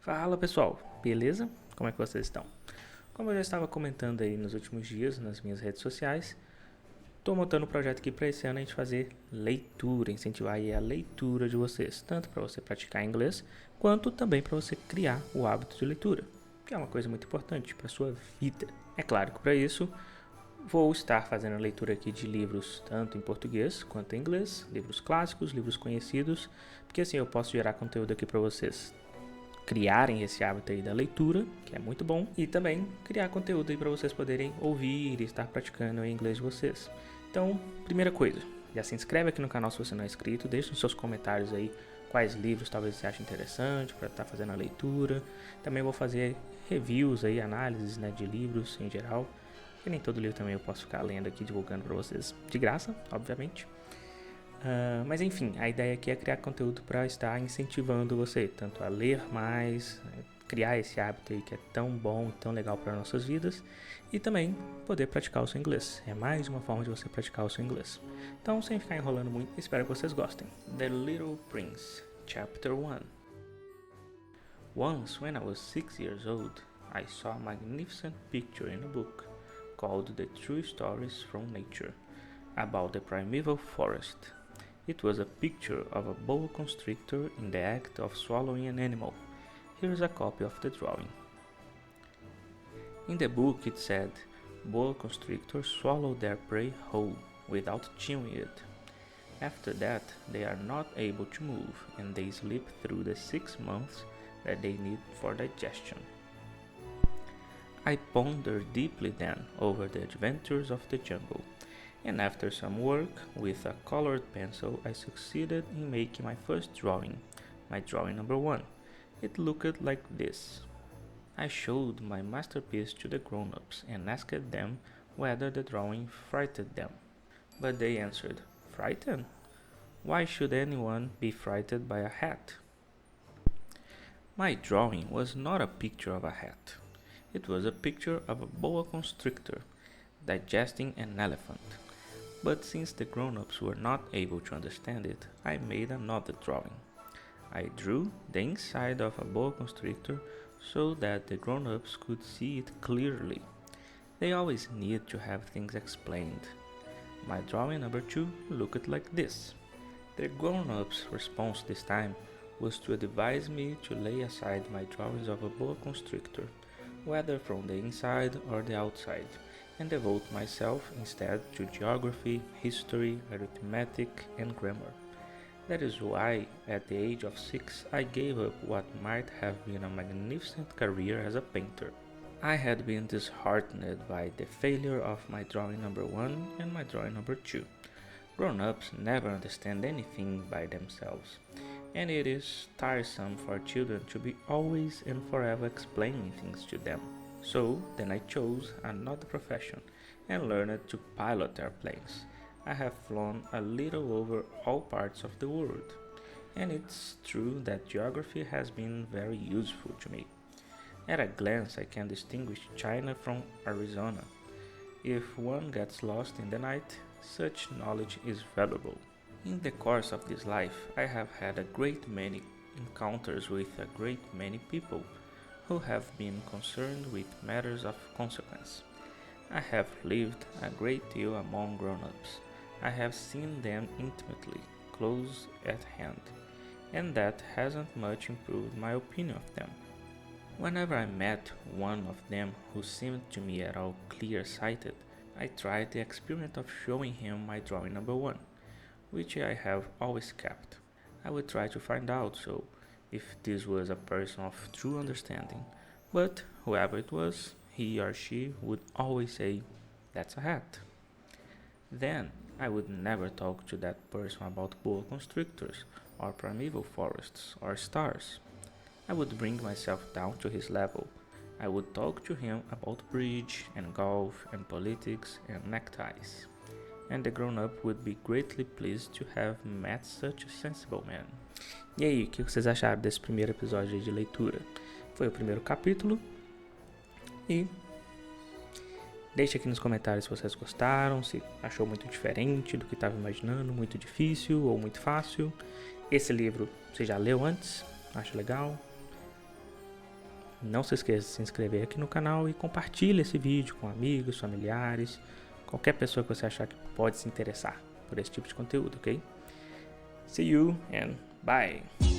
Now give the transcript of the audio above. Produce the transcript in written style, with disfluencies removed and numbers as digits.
Fala pessoal, beleza? Como é que vocês estão? Como eu já estava comentando aí nos últimos dias nas minhas redes sociais, estou montando um projeto aqui para esse ano a gente fazer leitura, incentivar aí a leitura de vocês, tanto para você praticar inglês, quanto também para você criar o hábito de leitura, que é uma coisa muito importante para a sua vida. É claro que para isso vou estar fazendo a leitura aqui de livros tanto em português quanto em inglês, livros clássicos, livros conhecidos, porque assim eu posso gerar conteúdo aqui para vocês criarem esse hábito aí da leitura, que é muito bom, e também criar conteúdo aí para vocês poderem ouvir e estar praticando o inglês de vocês. Então, primeira coisa, já se inscreve aqui no canal se você não é inscrito, deixe nos seus comentários aí quais livros talvez você ache interessante para estar fazendo a leitura. Também vou fazer reviews aí, análises, né, de livros em geral, que nem todo livro também eu posso ficar lendo aqui, divulgando para vocês de graça, obviamente. Mas enfim, a ideia aqui é criar conteúdo para estar incentivando você tanto a ler mais, criar esse hábito aí que é tão bom, tão legal para nossas vidas, e também poder praticar o seu inglês. É mais uma forma de você praticar o seu inglês. Então, sem ficar enrolando muito, espero que vocês gostem. The Little Prince, Chapter 1. Once, when I was 6 years old, I saw a magnificent picture in a book called The True Stories from Nature, about the primeval forest. It was a picture of a boa constrictor in the act of swallowing an animal. Here is a copy of the drawing. In the book it said, boa constrictors swallow their prey whole, without chewing it. After that, they are not able to move, and they sleep through the 6 months that they need for digestion. I pondered deeply then over the adventures of the jungle, and after some work with a colored pencil I succeeded in making my first drawing, my drawing number 1. It looked like this. I showed my masterpiece to the grown-ups and asked them whether the drawing frightened them. But they answered, "Frightened? Why should anyone be frightened by a hat?" My drawing was not a picture of a hat. It was a picture of a boa constrictor digesting an elephant. But since the grown-ups were not able to understand it, I made another drawing. I drew the inside of a boa constrictor so that the grown-ups could see it clearly. They always need to have things explained. My drawing number 2 looked like this. The grown-ups' response this time was to advise me to lay aside my drawings of a boa constrictor, whether from the inside or the outside, and devote myself instead to geography, history, arithmetic, and grammar. That is why, at the age of 6, I gave up what might have been a magnificent career as a painter. I had been disheartened by the failure of my drawing number 1 and my drawing number 2. Grown-ups never understand anything by themselves, and it is tiresome for children to be always and forever explaining things to them. So then I chose another profession and learned to pilot airplanes. I have flown a little over all parts of the world, and it's true that geography has been very useful to me. At a glance I can distinguish China from Arizona. If one gets lost in the night, such knowledge is valuable. In the course of this life, I have had a great many encounters with a great many people who have been concerned with matters of consequence. I have lived a great deal among grown-ups. I have seen them intimately, close at hand, and that hasn't much improved my opinion of them. Whenever I met one of them who seemed to me at all clear-sighted, I tried the experiment of showing him my drawing number 1, which I have always kept. I would try to find out if this was a person of true understanding, but whoever it was, he or she would always say, "That's a hat." Then I would never talk to that person about boa constrictors, or primeval forests, or stars. I would bring myself down to his level. I would talk to him about bridge, and golf, and politics, and neckties. And the grown-up would be greatly pleased to have met such a sensible man. E aí, o que vocês acharam desse primeiro episódio de leitura? Foi o primeiro capítulo. E deixe aqui nos comentários se vocês gostaram, se achou muito diferente do que estava imaginando, muito difícil ou muito fácil. Esse livro você já leu antes? Acha legal? Não se esqueça de se inscrever aqui no canal e compartilhe esse vídeo com amigos, familiares, qualquer pessoa que você achar que pode se interessar por esse tipo de conteúdo, ok? See you and bye!